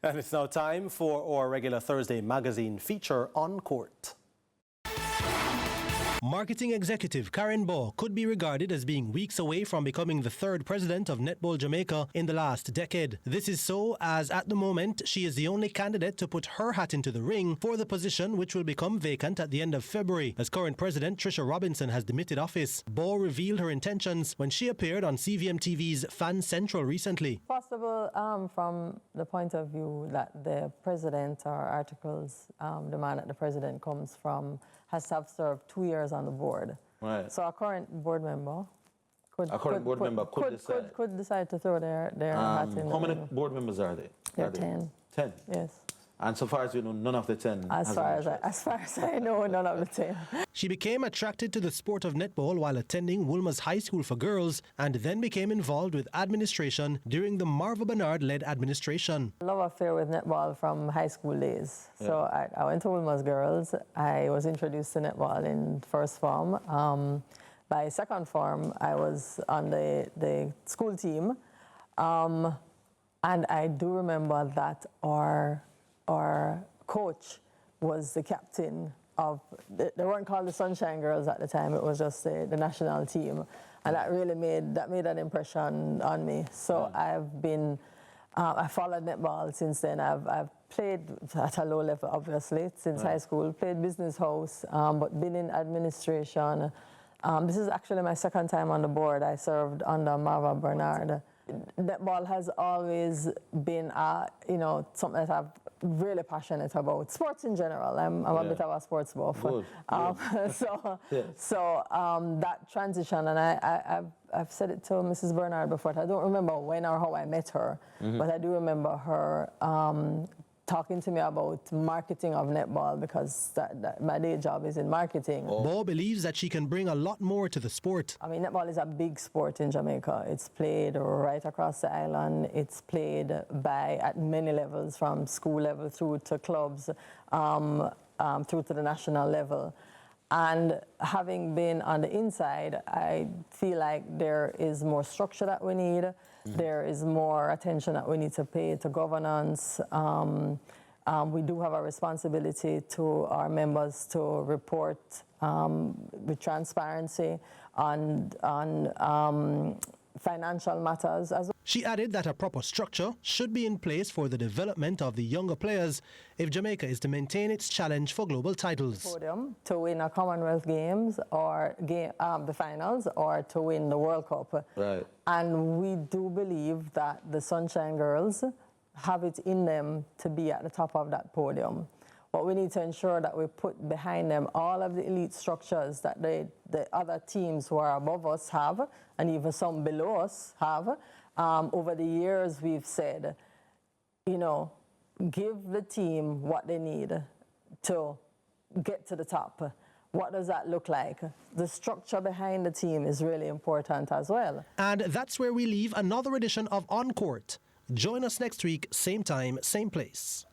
And it's now time for our regular Thursday magazine feature, On Court. Marketing executive Karen Baugh could be regarded as being weeks away from becoming the third president of Netball Jamaica in the last decade. This is so as at the moment she is the only candidate to put her hat into the ring for the position, which will become vacant at the end of February as current president Trisha Robinson has demitted office. Baugh revealed her intentions when she appeared on CVM TV's Fan Central recently. Possible from the point of view that the president or articles demand that the president has to have served 2 years on the board. Right. So a current board member could decide to throw their hat in. How many board members are they? There are 10. 10? Yes. And so far as you know, none of the 10 as far as I know, none of the 10. She became attracted to the sport of netball while attending Woolmer's High School for Girls and then became involved with administration during the Marva Bernard-led administration. Love affair with netball from high school days. Yeah. So I went to Woolmer's Girls. I was introduced to netball in first form. By second form, I was on the school team. And I do remember that our coach was the captain of, they weren't called the Sunshine Girls at the time, it was just the national team. And that really made an impression on me. So I followed netball since then. I've played at a low level, obviously, since high school, played business house, but been in administration. This is actually my second time on the board. I served under Marva Bernard. Netball has always been, something that I'm really passionate about. Sports in general. I'm a bit of a sports buff. So that transition, and I've said it to Mrs. Bernard before. I don't remember when or how I met her, but I do remember her talking to me about marketing of netball because my day job is in marketing. Baugh believes that she can bring a lot more to the sport. I mean, netball is a big sport in Jamaica. It's played right across the island. It's played at many levels, from school level through to clubs, through to the national level. And having been on the inside, I feel like there is more structure that we need. There is more attention that we need to pay to governance. We do have a responsibility to our members to report with transparency on financial matters as well. She added that a proper structure should be in place for the development of the younger players if Jamaica is to maintain its challenge for global titles. Podium to win a Commonwealth Games or the finals, or to win the World Cup. Right. And we do believe that the Sunshine Girls have it in them to be at the top of that podium. But we need to ensure that we put behind them all of the elite structures that the other teams who are above us have, and even some below us have. Over the years, we've said, give the team what they need to get to the top. What does that look like? The structure behind the team is really important as well. And that's where we leave another edition of On Court. Join us next week, same time, same place.